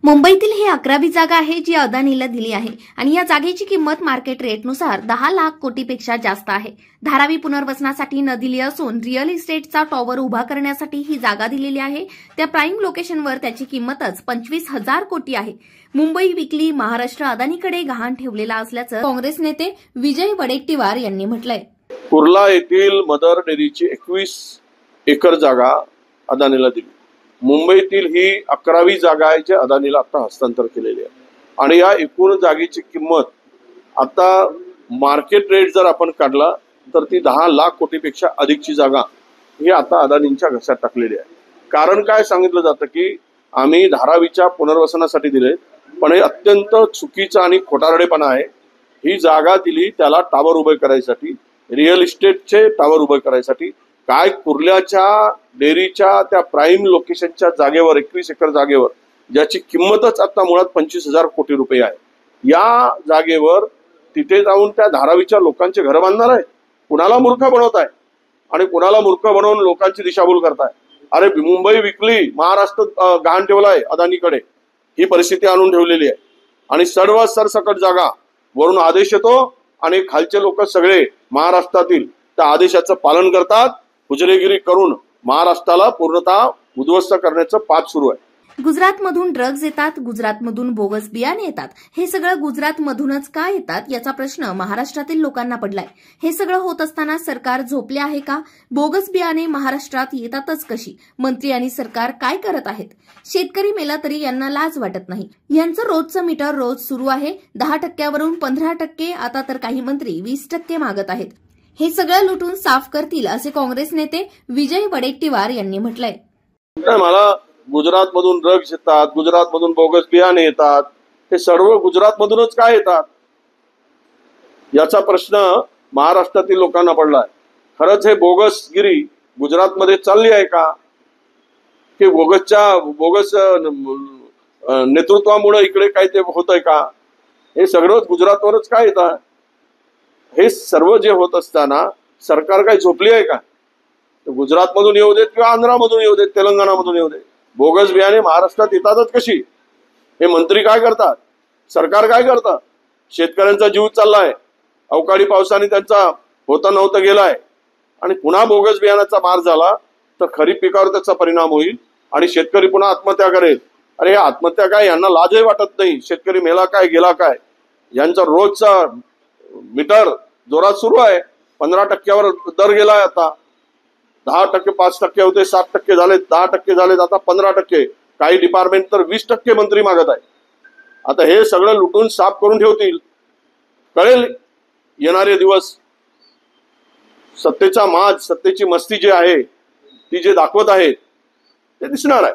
मुंबईतील ही 11वी जागा आहे जी अदानीला दिली आहे आणि या जागेची किंमत मार्केट रेटनुसार 10 लाख कोटीपेक्षा जास्त आहे। धारावी पुनर्वसनासाठी न दिली असून रिअल इस्टेटचा टॉवर उभा करण्यासाठी ही जागा दिलेली आहे। त्या प्राईम लोकेशनवर त्याची किंमतच 25,000 कोटी आहे। मुंबई विकली महाराष्ट्र अदानीकडे गहाण ठेवलेला असल्याचं काँग्रेस नेते विजय वडेट्टीवार यांनी म्हटलंय। कुर्ला येथील मदर डेअरीची 21 एकर जागा अदानीला दिली। मुंबईतील ही 11वी जागा आहे जी अदानीला आता हस्तांतर केलेली आहे आणि या एकूण जागेची किंमत आता मार्केट रेट जर आपण काढला तर ती 10 लाख कोटीपेक्षा अधिकची जागा ही आता अदानींच्या घशात टाकलेली आहे। कारण काय सांगितलं जातं की आम्ही धारावीच्या पुनर्वसनासाठी दिले, पण हे अत्यंत चुकीचा आणि खोटारडेपणा आहे। ही जागा दिली त्याला टावर उभे करायसाठी, रिअल इस्टेटचे टावर उभे करायसाठी। काय कुर्ल्याच्या डेअरीच्या त्या प्राईम लोकेशनच्या जागेवर 21 एकर जागेवर ज्याची किंमतच आता मुळात 25,000 कोटी रुपये आहे, या जागेवर तिथे जाऊन त्या धारावीच्या लोकांचे घर बांधणार आहे? कुणाला मूर्ख बनवताय आणि कुणाला मूर्ख बनवून लोकांची दिशाभूल करताय? अरे मुंबई विकली, महाराष्ट्र गहाण ठेवलाय अदानीकडे, ही परिस्थिती आणून ठेवलेली आहे आणि सर्व सरसकट जागा वरून आदेश येतो आणि खालचे लोक सगळे महाराष्ट्रातील त्या आदेशाचं पालन करतात। हुजरेगिरी करून महाराष्ट्राला पूर्णतः उद्ध्वस्त करण्याचं पाठ सुरू आहे। गुजरातमधून ड्रग्ज येतात, गुजरातमधून बोगस बियाणे येतात। हे सगळं गुजरातमधूनच का येतात याचा प्रश्न महाराष्ट्रातील लोकांना पडलाय। हे सगळं होत असताना सरकार झोपले आहे का? बोगस बियाणे महाराष्ट्रात येतातच कशी? मंत्री आणि सरकार काय करत आहेत? शेतकरी मेला तरी यांना लाज वाटत नाही। यांचं रोजचं मीटर रोज सुरू आहे। 10% 15%, आता तर काही मंत्री 20% मागत आहेत। हे सगळं लुटून साफ करतील असे काँग्रेस नेते विजय वडेट्टीवार यांनी म्हटलंय। मला गुजरातमधून ड्रग्ज येतात, गुजरातमधून बोगस बियाणे येतात, हे सर्व गुजरातमधूनच काय येतात याचा प्रश्न महाराष्ट्रातील लोकांना पडलाय। खरंच हे बोगसगिरी गुजरातमध्ये चालली आहे का, की बोगस नेतृत्वामुळे इकडे काय ते होतंय का? हे सगळं गुजरातवरच काय येतं? हे सर्व जे होत असताना सरकार काय झोपली आहे का? गुजरातमधून येऊ देत किंवा आंध्रामधून येऊ देत, तेलंगणामधून येऊ देत, बोगस बियाणे महाराष्ट्रात येतातच कशी? हे मंत्री काय करतात? सरकार काय करतं? शेतकऱ्यांचा जीव चाललाय, अवकाळी पावसाने त्यांचा होता नव्हतं गेलाय आणि पुन्हा बोगस बियाण्याचा मार झाला तर खरीप पिकावर त्याचा परिणाम होईल आणि शेतकरी पुन्हा आत्महत्या करेल। अरे आत्महत्या काय, यांना लाजही वाटत नाही। शेतकरी मेला काय गेला काय, यांचा रोजचा मीटर जोरात सुरू आहे। 15%वर दर गेलाय, आता 10%, 5% होते, 7% झाले, 10% झाले, आता 15%। काही डिपार्टमेंट तर 20% मंत्री मागत आहे। आता हे सगळं लुटून साफ करून ठेवतील, कळेल येणारे दिवस। सत्तेचा माज, सत्तेची मस्ती जी आहे ती जे दाखवत आहेत ते दिसणार आहे।